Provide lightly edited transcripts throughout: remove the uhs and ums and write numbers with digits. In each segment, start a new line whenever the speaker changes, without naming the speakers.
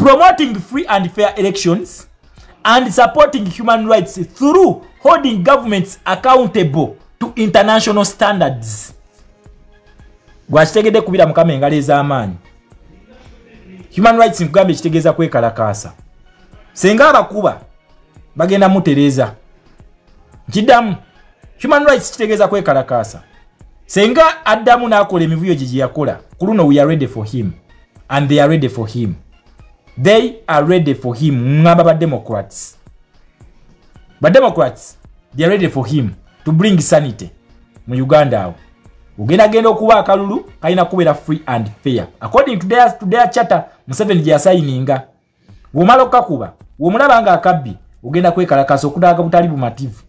promoting free and fair elections and supporting human rights through holding governments accountable to international standards. Gwakitegedde kubira mukama engalo ez'amaanyi. Human rights nkugambe kitegeeza kwekalakaasa. Senga abakuba bagenda mutereza. Kidamu human rights kitegeeza kwekalakaasa. Senga addamu n'akola emivuyo gye yakola. Kuluno we are ready for him and they are ready for him. They are ready for him. Ngamba ba Democrats. But Democrats, they are ready for him to bring sanity mu Uganda awo. Ugenda okuba akalulu kalina kubeera free and fair. According to their charter, Museveni gye yasayininga. Bw'omala okukakuba, bw'omulaba nga akabbi, ugenda kwekalakasa okudaga butali bumativu.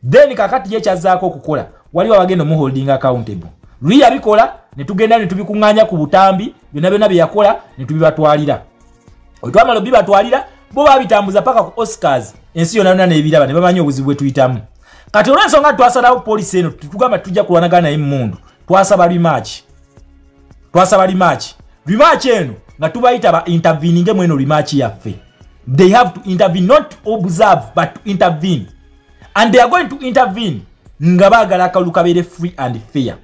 Then kakati ye kyazaako okukola, waliwo abagenda mu holding accountable. Luli yabikola, ne tugenda ne tubikuŋŋaanya ku butambi, byonna bye yakola, ne tubibatwalira. Otwamala bibatwalira, bo babitambuza paka ku Oscars, ensi yonna n'ebiraba ne bamanyi obuzibu bwe tuyitamu. Kati olw'ensonga twasalawo poliisi eno tugamba tujja kulwanagana naye mmundu. Twasaba rematch. Rematch eno nga tubayita ba intervening mweno rematch yaffe. They have to intervene, not observe but to intervene. And they are going to intervene nga baagala akalulu kabeere free and fair.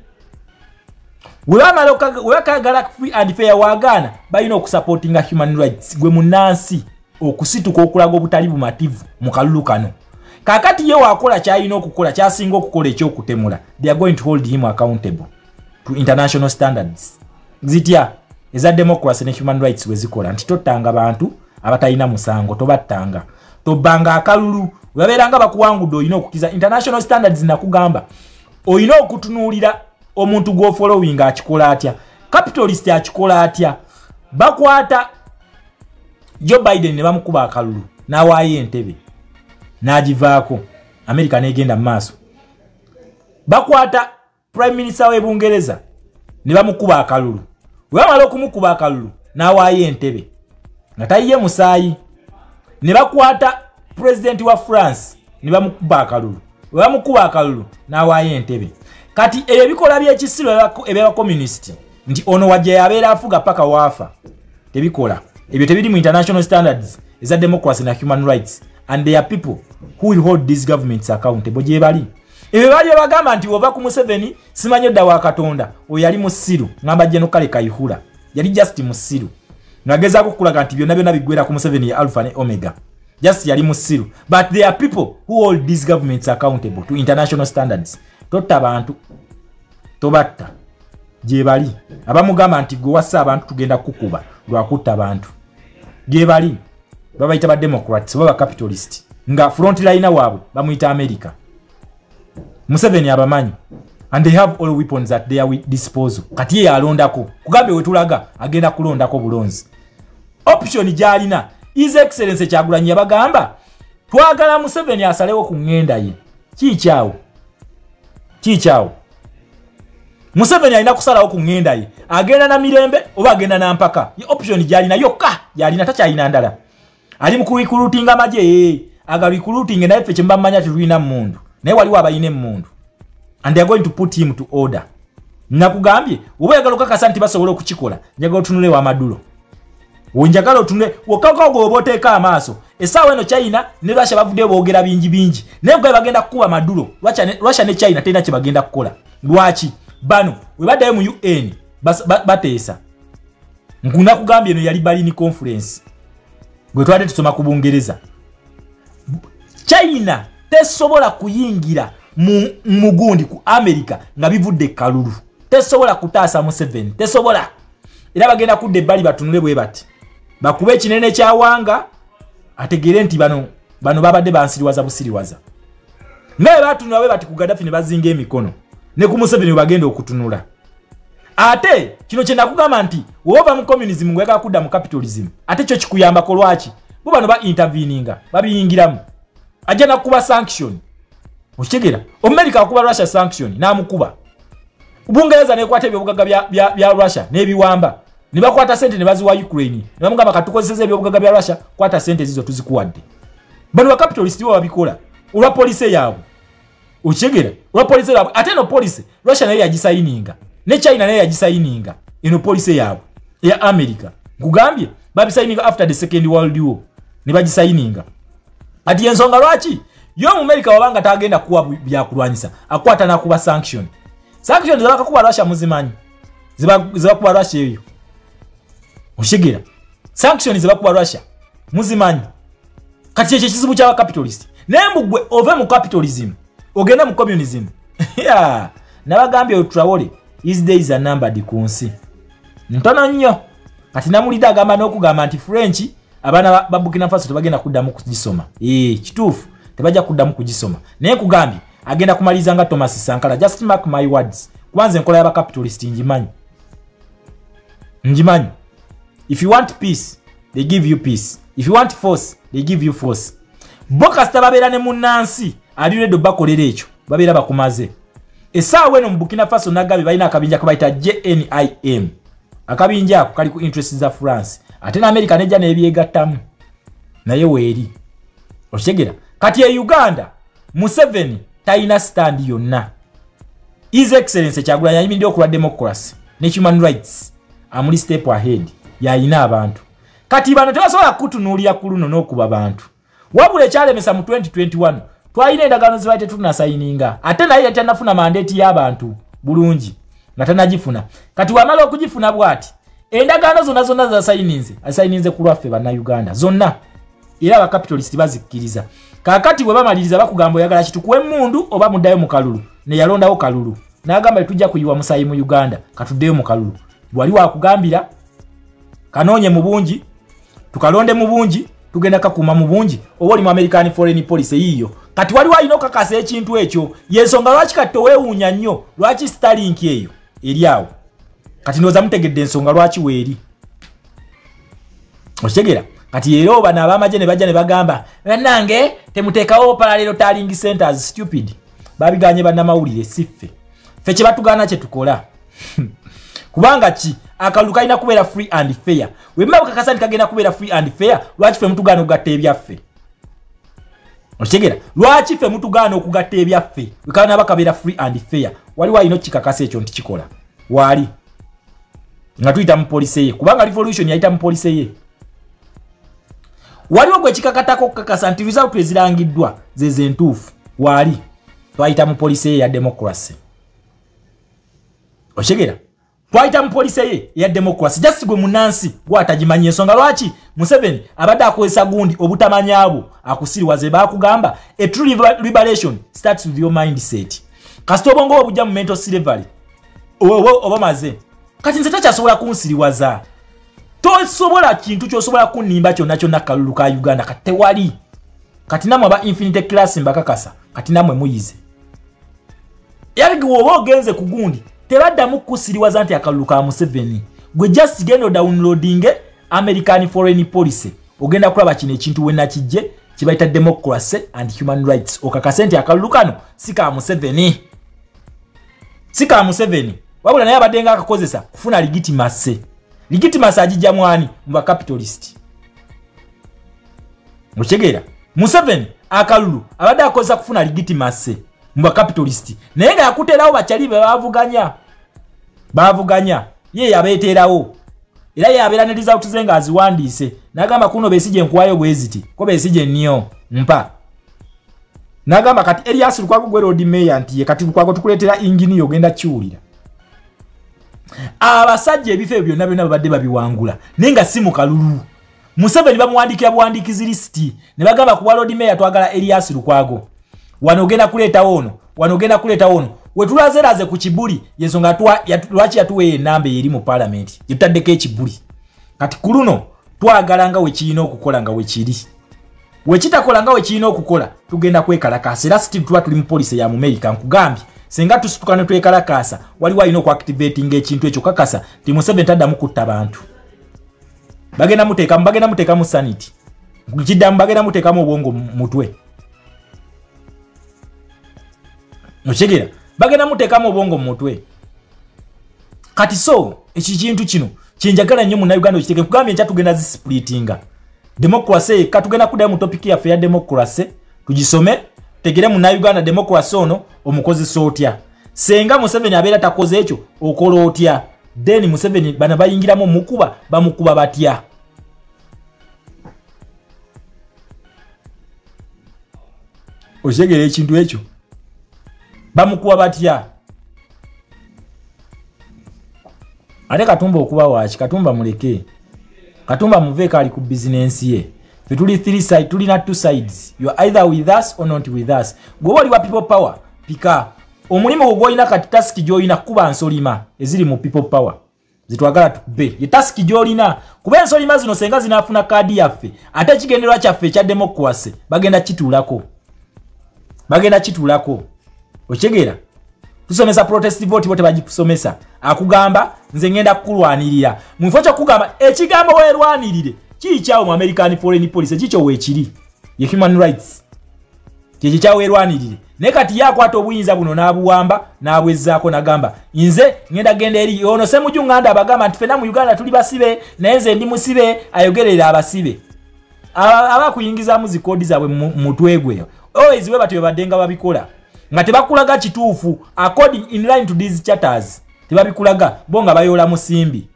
Webakagala free and fair wagaana balina okusupportinga human rights gwe munnansi okusituka okulaga obutali bumativu mu kalulu kano. Kakati ye wakola kyalina okukola kyasinga okukola ekyokutemula. They are going to hold him accountable to international standards. Zitya eza democracy ne human rights wezikola nti totanga bantu abatalina musango tobattanga. Tobanga akalulu webabeeranga bakuwangudde olina okukiza international standards nakugamba. Olina okutunuulira omuntu go following akikola atya. Capitalist akikola atya. Bakwata Joe Biden ne bamukuba akalulu n'awaayo entebe n'agivaako. America negenda maaso. Bakwata Prime Minister we Bungereza ne bamukuba akalulu. Wamala okumukuba akalulu n'awaayo entebe nga tayiye musaayi. Ne bakwata President wa France ne bamukuba akalulu. Bamukuba akalulu n'awaayo entebe. Kati ebikola by'ekisiro ebya communist nti ono wajja yabeera afuga paka waafa. Tebikola. Ebyo tebiri mu international standards eza democracy na human rights. And there are people who will hold these governments accountable. Gye bali. Ebyo bali bagamba nti ova ku Museveni simanyo dda wa Katonda. Oyo yali musiru. Ngamba Jeno Kale Kayihura. Yali just musiru. Ngagezaako kukulaga nti byonna bigwera ku Museveni ya Alpha ne Omega. Just yali musiru. But there are people who hold these governments accountable to international standards. Totta abantu. Tobatta. Gye bali. Abamugamba nti gwe wassa abantu tugenda kukuba lwakutta abantu. Gye bali. Babayita ba Democrats, baba capitalist. Nga frontliner waabwe bamuyita America. Museveni abamanyi. And they have all weapons at their disposal. Kati ye alondako. Kugambe wetulaga agenda kulondako bulonzi. Option gyalina. His Excellency Kyagulanyi yabagamba twagala Museveni asalewo ku ngenda ye. Kichaawo. Museveni alina kusalawo ku ngenda ye. Agenda na mirembe oba agenda na mpaka. Ye option gyalina yokka. Yalina takyalina ndala. Ali mu recruiting amaje aga recruiting naye ffe mbamanya tulina mundu naye waliwo abayine mundu and they are going to put him to order. Nakugambye obuyagala okakasa nti basobola okukikola njagala otunule wa madulo onjagala otunule okaka ogoboteeka amaaso essaawa eno China ne Russia bavudde boogera bingi naye gwe bagenda kukuba madulo Russia ne China tena kye bagenda kukola. Lwaki bano we baddayo mu UN bateesa nakugambye eno yali Berlin conference gwe twade tusoma ku Bungereza. China tesobola kuyingira mu mugundi ku America nga bivudde kalulu. Tesobola kutaasa Museveni. Tesobola. Era bagenda kudde bali batunule bwe bati. Bakube ekinene kyawanga ategere nti bano babadde bansiriwaza busiriwaza. Naye batunula bwe bati ku Gaddafi ne bazinga emikono. Ne ku Museveni bagenda okutunula. Ate kino kye nakugamba nti wova mu communism ngweka kudda mu capitalism. Ate kyo kikuyamba ko lwaki? Bo bano ba interveninga babiyingiramu. Ajana kuba sanction. Okitegera? America akuba Russia sanction n'amukuba. Bungereza ne kwata ebyobugaga bya Russia n'ebiwamba. Ne bakwata sente ne baziwa Ukraine. Ne bamugamba katukozeseze ebyobugaga bya Russia kwata sente zizo tuzikuwadde. Bano ba capitalist bo babikola. Olwa police yaabo. Okitegera? Olwa police yaabo. Ate no police Russia naye yagisayininga. Ne China naye yagisayininga. Eno police yaabo ya America. Ngugambye babisigninga after the second world war ne bagisigninga ati ensonga lwaki yo mu America wabanga tagenda kuwa byakulwanyisa akwata na kuba sanction zabaka kuba Russia muzimanyi ziba kuba Russia eyo oshigira sanction ziba kuba Russia muzimanyi kati ekyo kizibu kya capitalist nembugwe ove mu capitalism ogenda mu communism yeah nabagambye Traore these days are numbered kunsi ntono nnyo kati namulida agamba n'okugamba nti French abana ba Burkina Faso tebagenda kuddamu kugisoma kituufu tebajja kuddamu kugisoma naye kugambye agenda kumaliza nga Thomas Sankara just mark my words kwanza enkola y'aba capitalist njimanyi if you want peace they give you peace if you want force they give you force boka stababera ne munansi aliredo bakolera ekyo babera bakumaze esaawe no mu Burkina Faso nagabe balina akabinja kabaita JNIM akabinja ako kali ku interest za France ate na America nejja nebyegattamu naye weeri oshegera kati ya Uganda Museveni taina stand yonna His Excellency Kyagulanyi ayimiridde okulwa democracy ne human rights amuli step ahead yayina abantu kati bano tebasobola kutunuulira ku luno n'okuba abantu wabula ekyalemesa mu 2021 twalina endagaano zibaite tunasayininga ate naye yatanafuna mandate y'abantu bulungi nga tanagifuna kati wamala okugifuna bwati endagaano zonna asayininze ku lwaffe bannayuganda zonna era aba capitalist bazikkiriza kakati bwe bamaliriza bakugamba oyagala kitukuwe mundu oba muddayo mu kalulu ne yalondawo kalulu n'agamba tujja kuyiwa musayi mu Uganda katuddeyo mu kalulu wali wakugambira kanoonye mu bungi tukalonde mu bungi tugenda kakuma mu bungi oba oli mu American foreign policy yiyo kati wali walina okakasa ekintu ekyo yensonga lwaki kati weewuunya nnyo lwaki Starlink eyo eri awo kati ndowooza mutegedde ensonga lwaki weeri okitegera kati era bano ab'amagye ne bajja ne bagamba bannange temuteekawo parallel tallying centers stupid babiganye bannamawulire siffe ffe kye batugaana kye tukola kubanga ki akalulu kalina kubeera free and fair wemba bakakasa nti kagenda kubeera free and fair lwaki ffe mutugaana okugatta ebyaffe okitegera lwaki ffe mutugaana okugatta ebyaffe wekana bakabeera free and fair wali walina kikakasa ekyo nti kikola wali nga tuyita mu police ye kubanga revolution yayita mu police ye waliwo gwe kikakatako okukakasa nti result ezirangiddwa zeze entuufu wali twayita mu police ye ya democracy okitegera twayita mu police ye ya democracy just gwe munansi gwatagimanyi ensonga lwaki Museveni abadde akozesa gundi obutamanyabo akusiriwaze bakugamba a true liberation starts with your mindset kasito bongo obujja mu mental slavery oba maze kati nze takyasobola kunsiriwaza tosobola kintu kyosobola kunimba kyonna kalulu ka Uganda kati tewali kati namwe aba infinite class mbakakasa kati namwe muyize yaligiwo oba ogenze ku gundi tebaddamu kusiriwaza nti akalulu ka Museveni gwe just gendo downloading American foreign policy ogenda kulaba kino ekintu wenna kijje kibaita democracy and human rights okakase nti akalulu kano sika Museveni wabula naye abadenga akakozesa kufuna legitimacy ajijja mwani mba capitalist muchegera Museveni akalulu abadde akozesa kufuna legitimacy mba capitalist naye nga yakuterawo bachali bavuganya ye yabeeterawo era yabeera ne result zenga aziwandiise nagamba kuno besije nkuwayo bweziti ko besije nnyo mpa nagamba kati Elias Lukwago gwe road mayor nti kati Lukwago tukuletera ingini yogenda kiwulira abasajja ebife byonna babadde babiwangula nenga si mu kalulu Museveni bamuwandikira buwandikizi list ne bagamba ku road mayor twagala Elias Lukwago wanogenda kuleta ono wetulazeraze ku kibuli yensonga lwaki yatuwe enamba eri mu parliament yitaddeko ekibuli kati kuluno twagala nga wekirina okukola nga wekiri wekitakola nga wekirina okukola tugenda kwekalakasa era still tuba tuli mu police ya America nkugambye senga tusitukane twekalakasa wali walina okuactivating ekintu ekyo kakasa ti Museveni taddamu kutta abantu bagenda muteeka mu sanity kiddamu bagenda muteekamu obwongo mutwe okitegera bagenda muteekamu obwongo mutwe kati so ekintu kino kinjagala nnyo mu Uganda okiteke kugambye ncha tugenda zisplitinga democracy katugenda kuddayo mu topic ya fair democracy tugisome tegere mu Uganda democracy ono omukozi sotya senga Museveni abeera takoze ekyo okola otya then Museveni bana bayingiramu mukuba bamukuba batya Oshegera ekintu ekyo. Bamukuwa batya. Ate Katumba okuba wachi, Katumba muleke. Katumba muveka ali ku business ye. Fituli three side, tulina two sides. You are either with us or not with us. Gobali wa people power. Pika. Omulimu ogwoyina kati task joyina kuba nsolima eziri mu people power. Zitwagala tukube. Ye task joyina kuba nsolima zino senga zinafuna kadi yaffe. Ate kigenderwa kyaffe kya democracy. Bagenda kitulako. Bagenda kitulako. Ochegera. Tusomesa protest vote bote bagikusomesa. Akugamba nze ngenda kulwanirira. Mufo kugamba ekigambo werwanirire. Chichawo mu American Foreign Policy chicho wechiri. Ye human rights. Chichawo werwanirire. Ne kati yakwata obuyinza buno nabuwamba nabwezaako nagamba nze ngenda genda eri ono semujju nganda abagamba nti fena mu Uganda tuli basibe nenze ndi musibe ayogerera abasibe aba kuyingiza mu zikodi zabwe mutwegwe always we batyo badenga babikola nga tebakulaga kituufu according in line to these charters tebabikulaga bonga bayola musimbi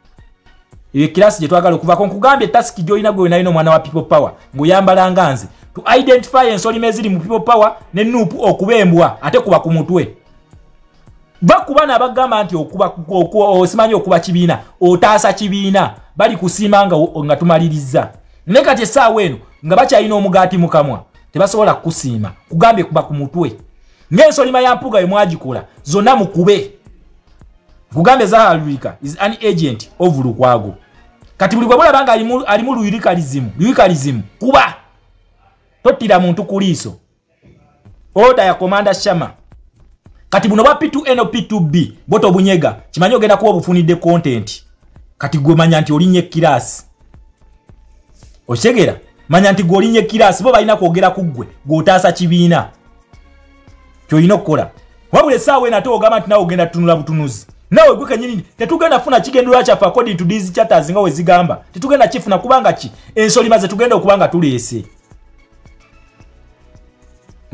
iyo class je twagala okuva ko nkugambye task joina gwe nayo mwana wa people power nguyambala nganze to identify ensolime eziri mu people power ne nupu okubembwa ate kuba ku mutwe bakubana abagamba nti okuba osimanyi okuba kibiina otaasa kibiina bali kusimanga nga tumaliriza ne kati essaawa eno nga bakyalina omugaati mukamwa tebasobola kusiima kugambye kuba ku mutwe ng'ensolima ya mpuga emwagikola zonna mukube kugambye Zahalulika is an agent of Lukwago kati buli bwabula banga alimu luyikalizimu kuba totira muntu kuliso order ya Commander Shama kati buno ba P2N P2B boto bunyega kimanyi ogenda kuba bufunidde content kati gwe manya nti olinye kirasi oshegera manya nti golinye kirasi bo balina kwogera kugwe gotaasa kibiina kyoyina okukola wabule saawe nato ogamba nti nawe ogenda tunula butunuzi nawe gwe kenyini tetugenda funa kigendera kyafa according to these charters nga we zigamba tetugenda kifuna kubanga ki ensolima ze tugenda okubanga tuleese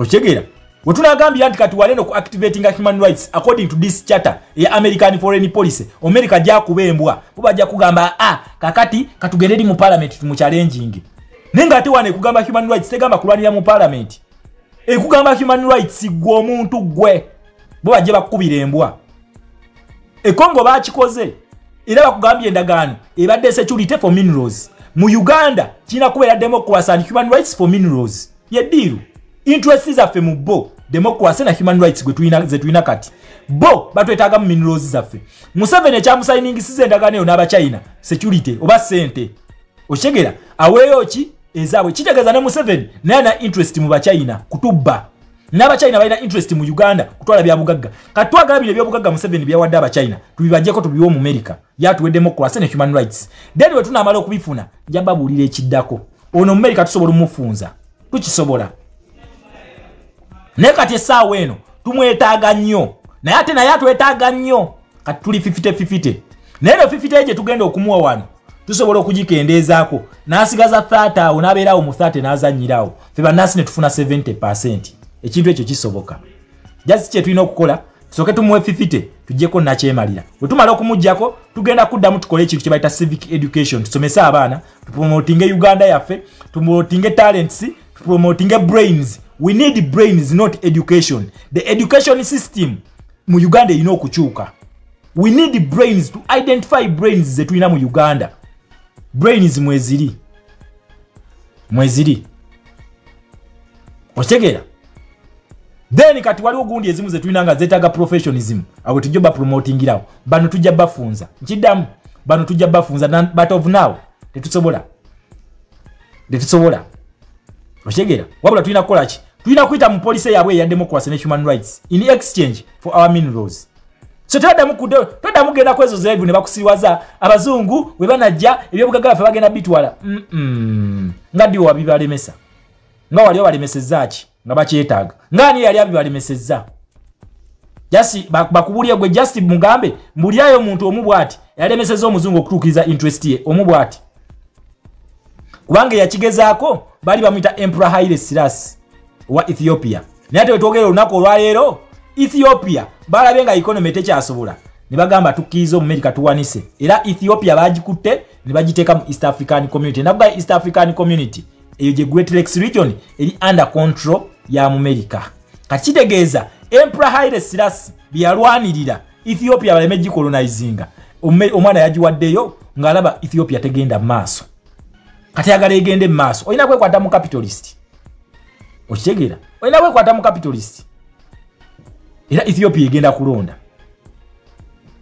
Ochegera wetunagambira nti kati waleno ku activating human rights according to this charter ya American Foreign Policy America ja kubembwa bajja kugamba kakati katugereri mu parliament tumu challenging nenga ate wane kugamba human rights tegamba kulwanira mu parliament kugamba human rights gwo omuntu gwe bajja bakubira embwa Kongo bakikoze era bakugambye endagaano ebadde security for minerals mu Uganda kina kubera democracy and human rights for minerals ye deal interests zaffe mu bo democracy na human rights gwe tuina kati bo batwetaaga mu minerals zaffe Museveni ekyamusigning size endagaano n'aba China security oba sente oshegera aweeyo ki ezaabwe kitegeeza ne Museveni naye na interest mu ba China kutubba n'aba China balina interest mu Uganda kutwala bya bugagga katwagala bile bya bugagga Museveni byawadde aba China tubibajjeko tubiwo mu America yatuwe democracy na human rights then we tunamala okubifuna njaba bulire ekiddako ono mu America tusobola mufunza tukisobola ne kati essaawa eno tumwetaaga nnyo naye ate naye atwetaaga nnyo kati tuli 50-50 naye no 50 eje tugenda okumuwa wano tusobola okugikendeezaako n'asigaza 30 awo n'abeerawo mu 30 n'azannyirawo ffe bannansi ne tufuna 70%. Ekintu ekyo kisoboka just kye tulina okukola tusoke tumuwe 50 tujjeko nakyemalira bwe tumala okumuggyako tugenda kuddamu tukole ekintu kye bayita civic education tusomese abaana tupromotinge Uganda yaffe tupromotinge talents tupromotinge brains. We need brains, not education. The education system mu Uganda erina okukyuka. We need brains to identify brains ze tulina mu Uganda. Brains mweziri otegera then kati waliwo gundi ezimu ze tulina nga zetaaga professionalism awo tujja ba promoting irawo bano tujja bafunza nkiddamu bano tujja bafunza but of now tetusobola otegera wabula tulina kukola ki tulina kuyita mu policy yabwe ya democracy and human rights in exchange for our minerals. So todamu genda kwezo zevu ne bakusiriwaza abazungu we banajja ebyobugagala fe bagenda bitwala ngadi wabibalemesa nga wali balemesezza ki nga bakyetaaga ngani yali abibalemesezza just bakubulya gwe just mugambe mbulyayo omuntu omubwati yalemesezza omuzungu okutuukiriza interest ye omubwati kubanga yakigezaako bali bamuyita Emperor Haile Selassie wa Ethiopia naye ate wetwogera olunaku olwaleero Ethiopia balabye nga economy tekyasobola ne bagamba tukkiriza mu America tuwanise era Ethiopia bagikutte ne bagiteeka mu East African Community nakuga East African Community eyo gye Great Lakes region eri under control ya America kati kitegeeza Emperor Haile Selassie byalwanirira Ethiopia baleme colonizinga omwana yajiwaddeyo ngalaba Ethiopia tegenda maaso kati yagala egende maaso olina kwekwata mu capitalist okitegeera olina kwekwata mu capitalist era Ethiopia egenda kulonda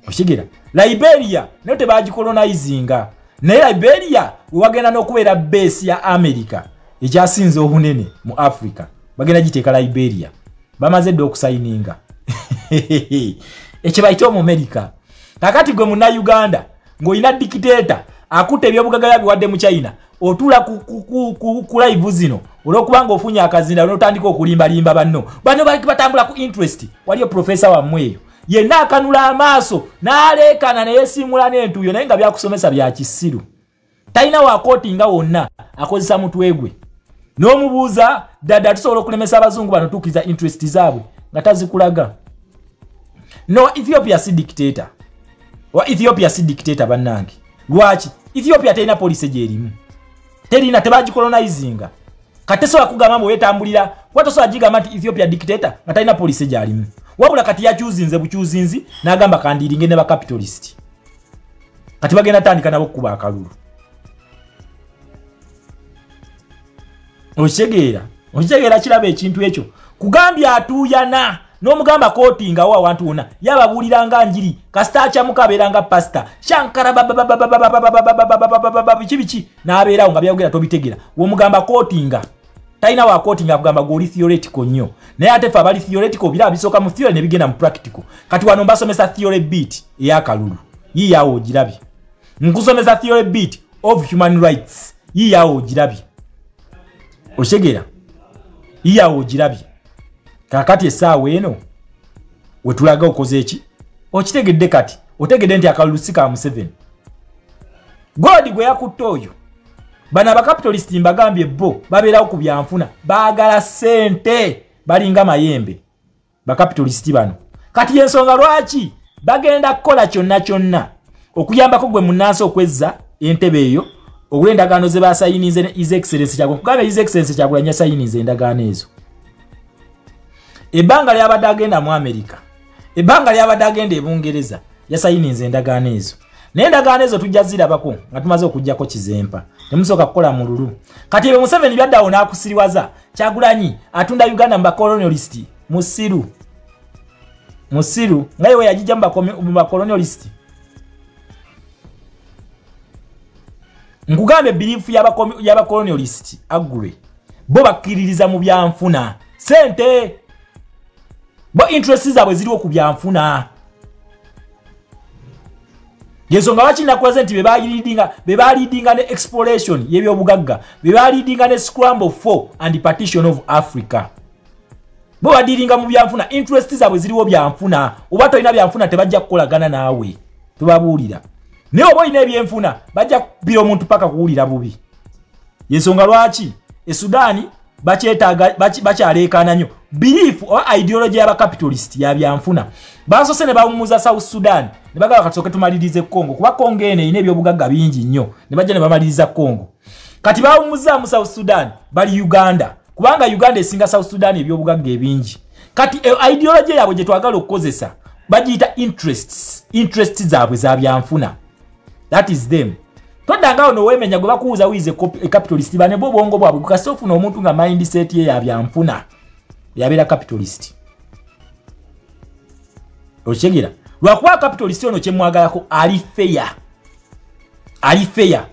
okitegeera Liberia nayo tebagicolonizinga naye Liberia wagenda n'okubeera base ya America ekyasinze obunene mu Africa bagenda giteeka Liberia bamaze dde okusayininga ekyo bayita mu America kakati gwe muna Uganda ng'olina dictator akutte ebyobugagala biwadde mu China otula ku live zino olw'okubanga ofunye akazinda n'otandika okulimbalimba banno batambula ku interest waliyo professor wammweyo yenna akanula amaaso n'aleekana ne yeesiimula n'entuuyo naye nga byakusomesa bya kisiru talina wakooti nga wonna akozesa mutwe gwe n'omubuuza dada tusobola okulemesa abazungu bano tuukiriza interest zaabwe nga tazikulaga no Ethiopia si dictator wa Ethiopia si dictator bannange lwaki Ethiopia terina police gyerimu terina tebagicolonizinga katesobola kugamba mbu wetambulira watosobola gigamba nti Ethiopia dictator nga talina police gyalimu wabula kati yakyuzinze bukyuzinzi n'agamba kandiringe ne bakapitalist kati bagenda tandika nabo kuba akalulu okitegeera kiraba ekintu ekyo kugambya atuuyana n'omugamba kooti nga wa wantu wonna yababuuliranga njiri kasita akyamuka abeeranga pasita shankara biki n'abeerawo nga byayogera tobitegeera womugamba kooti nga talina wa kooti nga kugamba goli theoretical nnyo naye ate fe abali theoretical biraba bisooka mu theory ne bigenda mu practical kati wano mbasomesa theory bit ey'akalulu yiyawo ogirabye nkusomesa theory bit of human rights yiyawo ogirabye okitegeera yiyawo ogirabye kakati essaawa eno wetulaga okoze eki okitegedde kati otegedde nti akalulu si ka Museveni godi gwe yakutte oyo bano abakapitalist mbagambye bo babeerawo ku byanfuna baagala ssente balinga mayembe bakapitalisiti bano kati ensonga lwaki bagenda kukola kyonna okuyambako gwe munnansi okwezza entebe eyo olw'endagaano ze basayinize ne His Excellency Kyagulanyi kugamba His Excellency Kyagulanyi yasayinize endagaano ezo ebbanga lyabadde agenda mu America ebbanga lyabadde agenda e Bungereza yasayinize endagaano ezo naye endagaano ezo tujja zirabako nga tumaze okujjako kizempa temusooka kukola mu lulu kati ebe Museveni byaddawo n'akusiriwaza Kyagulanyi atunda Uganda mu bakolonialist musiru nga yewe yagijja mu bakolonialist nkugambe belief y'abakolonialist agure bo bakkiririza mu byanfuna sente bo interest zaabwe ziriwo ku byanfuna yensonga bakina kuwaze nti be balidinga ne exploration y'ebyobugagga be balidinga ne scramble for and partition of Africa bo badiringa mu byanfuna interest zaabwe ziriwo byanfuna oba tolina byanfuna tebajja kukolagana naawe tubabuulira naye oba olina ebyenfuna bajja kubira omuntu paka kuwulira bubi yensonga lwaki Sudani bakyaleekaana nnyo belief oba ideology y'abakapitalist ya byanfuna basose ne bawumuza South Sudan ne bagaba kasooke tumalirize Congo kuba Congo ene ine ebyobugagga bingi nnyo ne bajja ne bamaliriza Congo kati bawumuza mu South Sudan bali Uganda kubanga Uganda esinga South Sudan ebyobugagga ebingi kati ideology yabwe gye twagala okukozesa bagiyita interests zaabwe za byanfuna that is them todanga ono wemenya gwe bakuuza wize capitalist bane bo bongo bwabwe kasofuna omuntu nga mindset ye ya byanfuna yabeera capitalist okitegera lwakuba capitalist ono kyemwagalako ali fair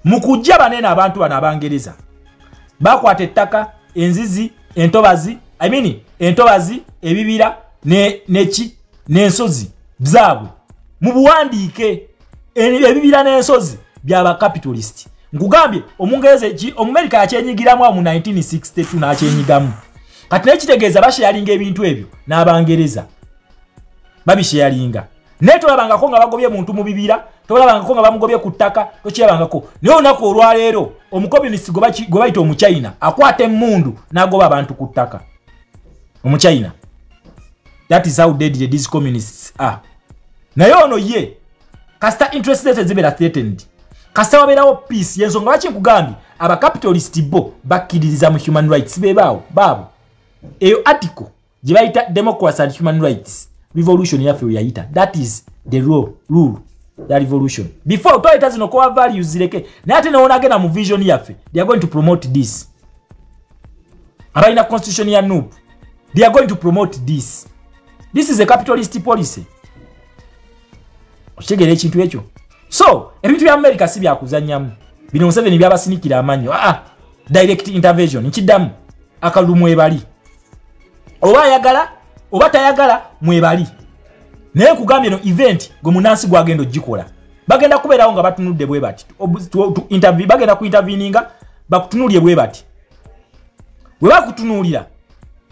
mukujja banene abantu bano abangereza bakwata ettaka enzizi entobazi entobazi ebibira n'ensozi zaabwe mu buwandiike ebibira n'ensozi byaba capitalist nkugambye Omumerika yakyenyigiramu mu 1962 n'akyenyigamu kati nekitegeeza basharinga ebintu ebyo n'abangereza babisharinga naye tolabangako nga bagobye muntu mu bibira tolabangako nga bamugobye ku ttaka tokyebangako naye olunaku olwaleero omukomunist gwe bayita Omuchina akwata emmundu n'agoba abantu ku ttaka Omuchina that is how deadly these communists are naye ono ye kasita interest zibera threatened kasita wabeerawo peace yensonga lwaki nkugambye aba capitalist bo bakiririza mu human rights bebaawo babo eyo article jibaita democracy and human rights revolution yafe yayita that is the rule ya revolution before to it no core values zireke na ate naona agena mu vision yafe they are going to promote this abaina constitution ya NUP they are going to promote this is a capitalist policy oshegere ekintu ekyo so ebintu bya America si bya kuzanyamu bino Museveni byabasinikira amanyo direct intervention nkidamu akalu mwebali oba yagala oba tayagala mwebali naye kugambye no event gwe munansi gwagendo jikola bagenda kubeerawo nga batunudde bwe bati interview bagenda ku interveninga bakutunulye bwe bati we bakutunulira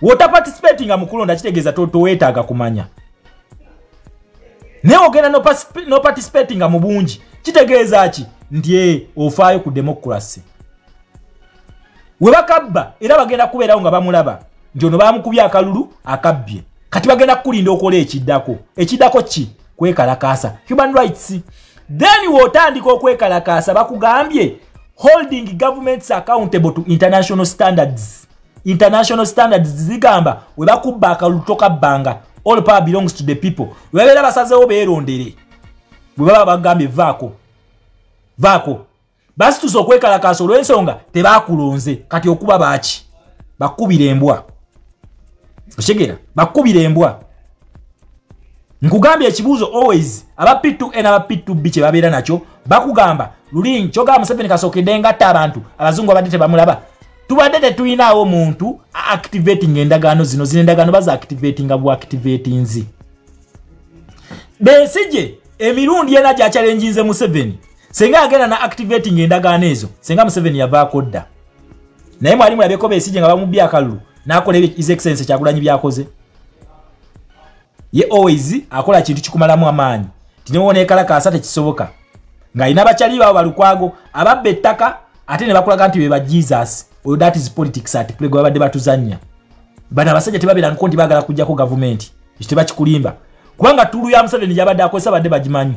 wota participating amukulonda kitegeeza toto wetaaga kumanya naye ogenda no participating amubungi kitegeeza ki ndiye ofaayo ku democracy we bakabba era bagenda kubeerawo nga bamulaba nti ono bamukubye akalulu akabbye kati bagenda kulinda okola ekiddako ki kwekalakaasa human rights then wotandika okwekalakaasa bakugambye holding governments accountable to international standards zigamba we bakubba akalulu tokabbanga all power belongs to the people webeera basazewo beerondere bwe baba bagambye vaako basitusa okwekalakaasa olw'ensonga tebakulonze kati okuba baaki bakubira embwa oshegera bakubira embwa nkugambye ekibuuzo always aba P2A n'aba P2B kye babeera nakyo bakugamba lulingi kyogamba Museveni kasookedde ngatta abantu abazungu abadde tebamulaba tubadde tetuyinaawo muntu activating endagaano zino endagaano baza activating nga bwactivatinzi Besigye emirundi ena gya challenge Museveni senga agenda na activating endagaano ezo senga Museveni yavaako dda naye mwalimu yabeko Besigye nga bamubye akalulu nakola his excellence kyagulanyi byakoze ye always akola kintu kikumalamu amaanyi tinewona ekalakaasa tekisoboka nga ina bachali bawo balukwago ababbe ettaka ate ne bakulaga nti be ba Jesus oyo that is politics at play gwabadde batuzanya bana basajja tebabira nkonti bagala kujja ku government ekiteba kikulimba kubanga tulu ya Museveni yabadde akozesa badde bagimanyi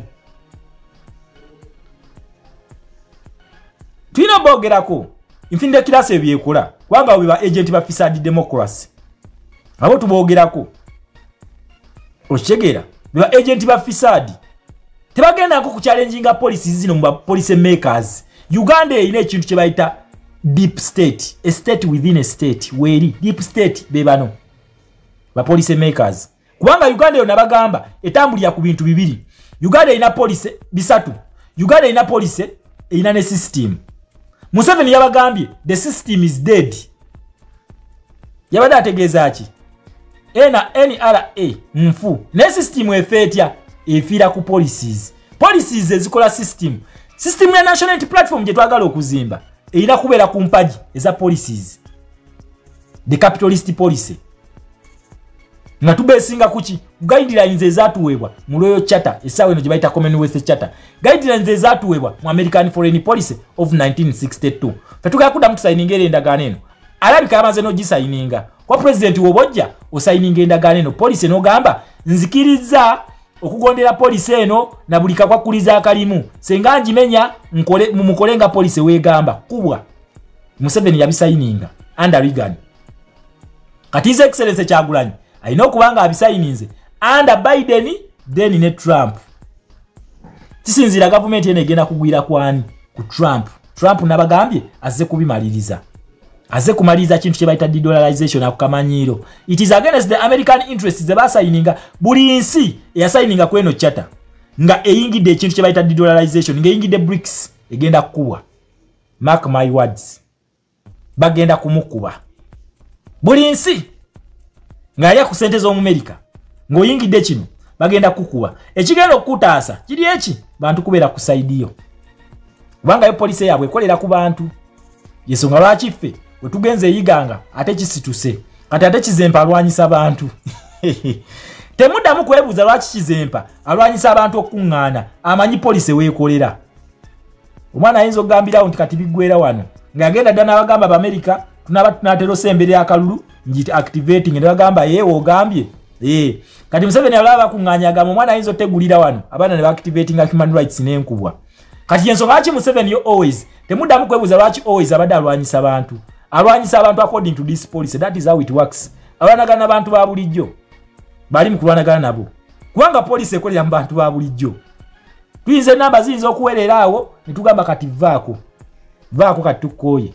twina bogerako infinde kilase ebyekola kubanga we ba agent ba fisadi democracy abo tubogerako oshegera ba agent ba fisadi tebagenda ko ku challenging policies zino mu policy makers Uganda ine ekintu kye bayita deep state, a state within a state. Weri deep state bebano ba policy makers kubanga Uganda yona bagamba etambulya ku bintu bibiri. Uganda ina police bisatu. Uganda ina police ina ne system. Museveni yabagambye the system is dead. Yabada ategeeza aki NRA mfu ne system efetya efira ku policies ezikola system ya national unity platform je twagala okuzimba ina kubeera ku mpaji eza policies the capitalist policy nga tubesinga kuki guidelines ezatuwebwa mu Royal Charter esawe no jibaita Commonwealth Charter guidelines ezatuwebwa mu American Foreign Policy of 1962 fetuka kuda mtu signing endagaano eno alabika yamaze no gisigninga kwa president wobojja osigninga endagaano eno policy no gamba nzikiriza okugondera police eno na bulika kwa kuliza akalimu senga njimenya mumukolenga police wegamba kubwa Museveni yabisigninga under Reagan kati his excellence Kyagulanyi alina okubanga abisigninze under Biden then ne Trump kisinzira government ene egenda kugwira kwani ku Trump nabagambye azze kubimaliriza azze kumaliza kintu kye bayita de-dollarization akukamanyiro. It is against the American interests ze basigninga buli nsi eyasigninga kweno charter nga eyingide kintu kye bayita de-dollarization nga eyingide BRICS egenda kuwa. Mark my words, bagenda kumukuba buli nsi nga ya ku sente zo mu America ngoyingide kino bagenda kukuba. Ekigenda okutaasa kiri eki bantu kubeera ku side yo kubanga yo police yabwe ekolera ku bantu yesonga lwaki ffe we tugenze yiganga ate kisituse kati ate kizempa alwanyisa abantu temuddamu kwebuuza lwaki kizempa alwanyisa abantu okungana amanyi police weekolera. Omwana ayinza okugambirawo nti kati biggwera wano nga yagenda ddala n'abagamba America tunatera osembere akalulu njiti activating ne bagamba yewe ogambye kati Museveni alaba bakunganya agamba omwana ayinza otegulira wano abaana ne activating human rights n'enkubwa kati ensonga lwaki Museveni yo always temuddamu kwebuuza lwaki always abadde alwanyisa abantu according to this policy. That is how it works. Alwanagana n'abantu ba bulijjo bali mu kulwanagana nabo kubanga policy ekolera mu bantu ba bulijjo. Tuyinza namba ziyinza okuwerera awo ne tugamba kati vaako kati tukooye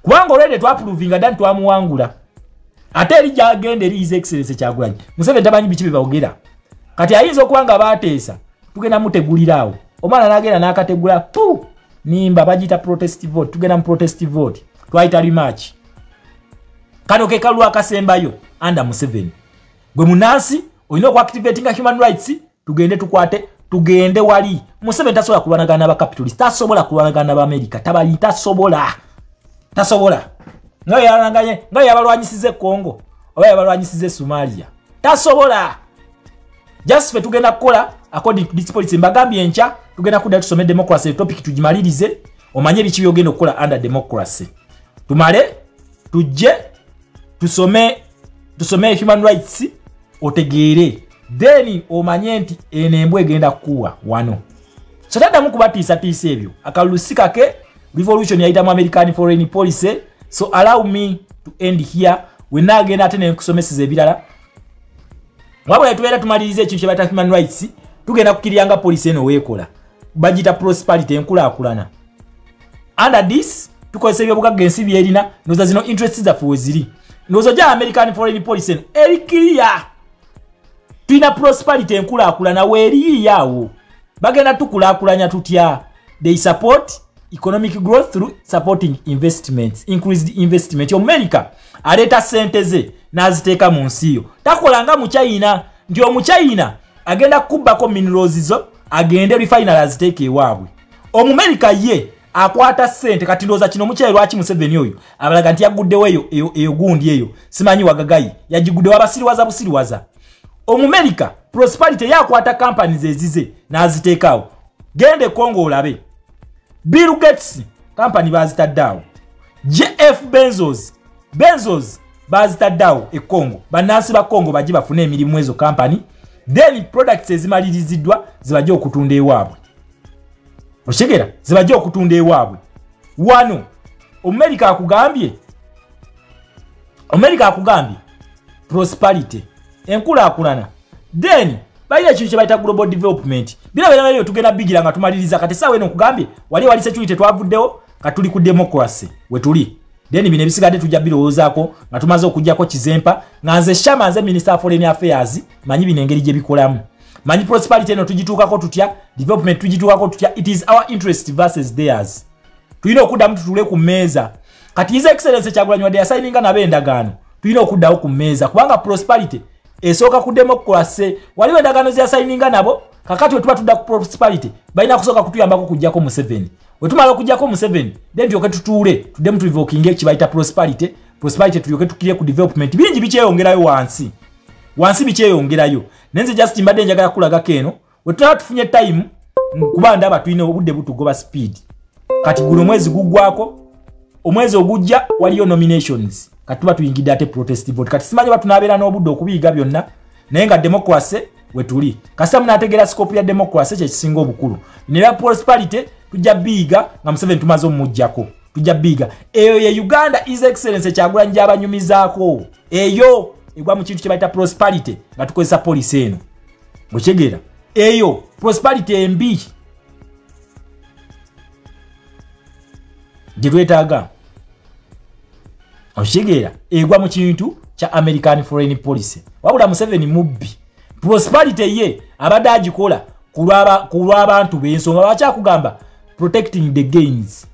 kubanga olwede twapuruvinga dani twamuwangula ate eri gyagenda eri His Excellency Kyagulanyi Museveni tamanyi biki bye bawogera kati ayinza okubanga baateesa tugenda mutegulira awo omwana n'agenda n'akategula nimba bagita protest vote tugenda mu protest vote twayita rematch kano ke kalwa akasembayo under Museveni gwe munansi olina okuactivatinga human rights tugende wali Museveni tasobola kulwanagana n'aba capitalist tasobola kulwanagana n'aba America tabali tasobola nga yabalwanyisize Congo oba yabalwanyisize Somalia tasobola just fe tugenda kukola according to this policy mbagambye encha tugenda kudda tusome democracy topic tujimalirize omanye biki byogenda okukola under democracy tumale tujje tusome human rights otegeere then omanye nti enembwe egenda kuwa wano so taddamu kubatiisa ebyo akalusika ke revolution yaita mu American foreign policy. So allow me to end here. We now agenda ate nekusomeseza ebirala wabula tubeera tumalirize ekintu kye bayita human rights tugenda kukiryanga policy eno weekola bagita prosperity enkulaakulana under this tukozesa ebyobugagga ensi byerina ndowooza zino interests zaffe weziri ndowooza gya American foreign policy eno erikiriya tulina prosperity enkulaakulana weeriyaawo bagenda tukulaakulanya tutya. They support economic growth through supporting investments, increased investment. America aleta sente ze naziteeka mu nsi yo takolanga mu China ndio mu China agenda kubako minerals zo agende refinery aziteeke ewaabwe. America ye akwata sente kati ndoza kino mukyalo lwaki Museveni oyo abalaga nti yaguddewo eyo gundi eyo simanyi wagagayi yagiguddewo abasiriwaza busiriwaza. America prosperity yakwata companies ezize naziteekaawo gende Congo olabe Bill Gates company bazitaddawo JF Bezos bazitaddawo e Congo banansi ba Congo baje bafune emirimu ezo company then products ezimaliriziddwa zibaje okutunda ewaabwe oshegera zibaje okutunda ewaabwe wano America akugambye prosperity enkulaakulana then bayira kintu kye bayita global development bila byo tugenda bigira nga tumaliriza kati sawe eno kugambye wali security twavuddewo katuli ku democracy wetuli then bine bisigadde tujja birowoozaako nga tumaze okujjako kizempa nga nze Shama nze Minister of Foreign Affairs manyi bino engeri gye bikolamu manyi prosperity eno tugituukako tutya development tugituukako tutya it is our interest versus theirs tulina okuddamu tutule ku mmeeza kati His Excellency Kyagulanyi wadde yasayininga nabo endagaano tulina okuddawo ku mmeeza kubanga prosperity esooka ku democracy waliwo endagaano zyasayininga nabo kakati wetuba tudda ku prosperity balina kusooka kutuyambako kujjako Museveni wetumala okujjako Museveni then tulyoke tutuule tuddemu tulivokinge kibayita prosperity tulyoke tukirye ku development bingi bikyeyongerayo wansi bikyeyongerayo nenze just mbadde njagala kulagako eno wetulaba tufunye time kuba ndaba tulina obudde butugoba speed kati guno omwezi guggwako omwezi ogujja waliyo nominations kati tuba tuyingidde ate protest vote kati simanyi batunabeera n'obudde okubiyiga byonna naye nga democracy wetuli kasita munategeera scope ya democracy kyekisinga obukulu nebya prosperity tujja biyiga nga Museveni tumaze omujjako tujja biyiga eyo ye Uganda His Excellency Kyagulanyi gy'abanyumizaako eyo egwa mu kintu kye bayita prosperity nga tukozesa policy eno okyegeera eyo prosperity embi gye twetaaga okyegeera egwa mu kintu kya American foreign policy wabula Museveni mubbi prosperity ye abadde agikola kulw'abantu b'ensonga lwakyakugamba protecting the gains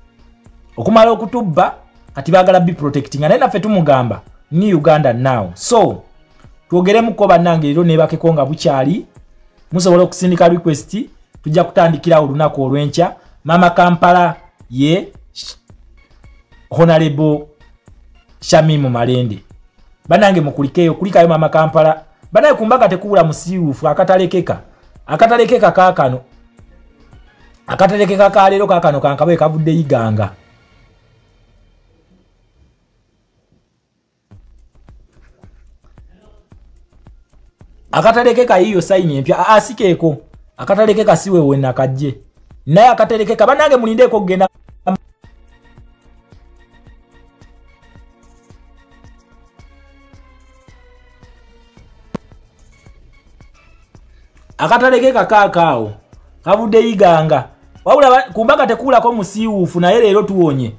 okumala okutubba kati baagala bi protecting naye naffe tumugamba ni Uganda now so twogeremuko bannange leero neebakeko nga bukyali musobola okusindika request tujja kutandikirawo olunaku olw'enkya Mama Kampala ye Honorable Shamimu Malende banange mukulikeyo kulikayo Mama Kampala banaye kumbaga tekubula musirufu akatalekeka kaakano akatalekeka kaleero kaakano kankabe kavudde iganga akatalekeka hiyo saini empya asikeeko akatalekeka siwe wena kajje naye akatereke kabanange mulindeko kugenda akataleke kakakaawo kavudde iganga wabula kumbaga tekulako musiwuufu naye leero tuwonye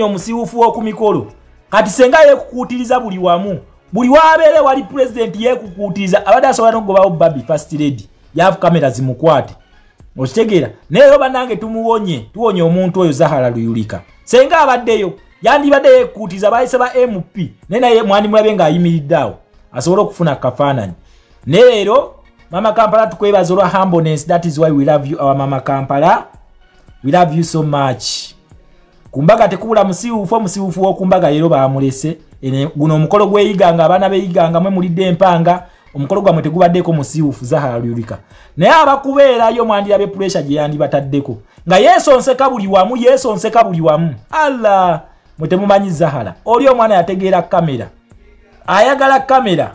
omusiwuufu w'okumikolo kati senga yeekukuutiriza buli wamu buli wabeere wali president yeekukuutiriza abadde asobola n'okugobawo babi first lady yaafu kamera zimukwate okitegeera naye bannange tuwonye omuntu oyo Zahara Luyulika senga abaddeyo yandibadde yeekukuutiriza bayise ba MP naye naye mwandimulabe ng'ayimiriddeawo asobole okufuna kafaananyi naye leero Mama Kampala tukwebaza olwa humbleness. That is why we love you, our Mama Kampala. We love you so much. Kumbaga tekubula musiwuufu w'okumbaga leero baamulese. Guno omukolo gw'eyiganga abaana b'eyiganga mwe mulidde empanga. Omukolo gwamwe tegubaddeko musiwuufu Zahara Luyulika. Naye abakubeerayo mwandirabe pressure gye yandibataddeko. Nga yeesonseka buli wamu. Allah! Mwe temumanyi Zahara. Oli omwana yategeera kamera. Ayagala kamera.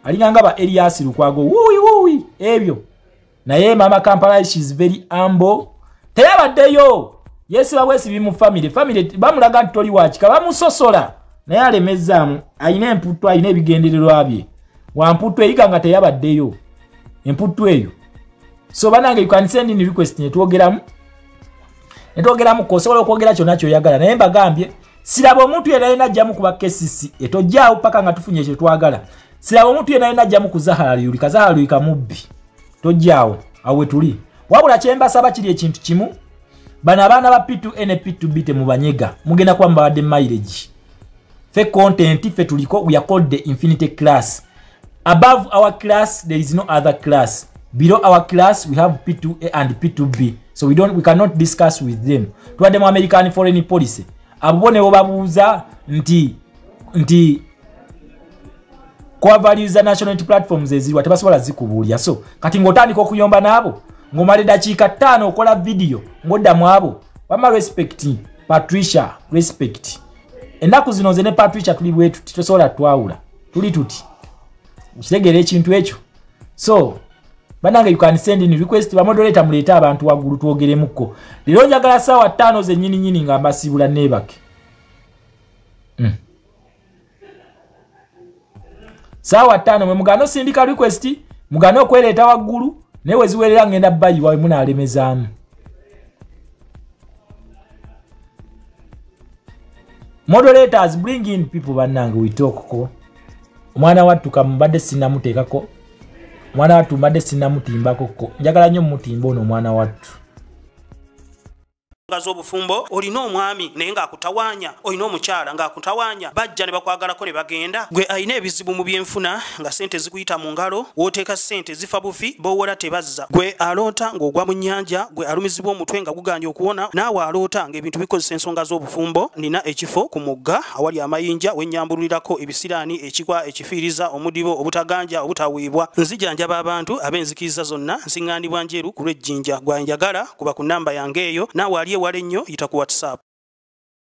Alinganga ba Elias Lukwago wuwi ebyo naye Mama Kampala she is very humble teyabaddeyo yesi bawesi bimu family bamulaga ntoli wachika bamusosola naye alemezaamu ayina emputtu ayina ebigendererwa bye wamputtu eyiganga teyabaddeyo emputtu eyo so banange you can send in request netwogeramu kosobola okwogera kyonna kyoyagala naye mbagambye siraba omuntu yenna ajjamu kuba kesisi etojjaawo paka nga tufunye ekyo twagala siraba omuntu yenna ajjamu ku Zahara Luyulika mubbi tojjaawo awe tuli wabula kyembasaba kiri ekintu kimu bano abaana ba P2N P2B temubanyega mugenda kuba mbabadde mileage fe content fe tuliko we are called the infinity class above our class there is no other class below our class we have P2A and P2B so we cannot discuss with them tuwadde mu American foreign policy abo ne babuuza nti kwa values za national platforms eziriwa tebasobola zikubuulya so kati ng'otandika okuyomba naabo ng'omale dakiika 5 okola video ng'oddamu abo wama respect Patricia respect ennaku zino nze ne Patricia tuli bwetu tosobola twawula tuli tuti kitegeera ekintu ekyo so banange you can send in request ba moderator muleeta abantu waggulu twogeremukko leero njagala ssaawa 5 zennyini nga mbasiibula neebake Sawa 5 mwe mugano sindika request mugano okweleeta waggulu naye weziwerera ngenda bayi wawe munaalemezaamu moderators bring in people bannange we talk ko omwana wattu kamubadde sinnamuteekako omwana wattu mbadde sinnamutimbako ko njagala nnyo mutimba ono omwana wattu
z'obufumbo olina omwami naye ng'akutawanya olina omukyala ng'akutawanya bajja ne bakwagalako ne bagenda gwe ayina ebizibu mu byenfuna nga sente zikuyita mu ngalo wooteeka sente zifa bufi b'owola tebazza gwe aloota ng'ogwa mu nnyanja gwe alumizibwa omutwe nga guganja okuwona naawe aloota ng'ebintu bikozesa ensonga z'obufumbo nina ekifo ku mugga awali amayinja wennyambululirako ebisiraani ekikwa ekifiiriza omudibo obutaganja obutaweebwa nzijanjaba abantu ab'enzikiriza zonna nsiŋŋaanibwa njeru ku lw'ejjinja gwanjagala kuba ku nnamba yange eyo naawe ali ewala ennyo yita ku WhatsApp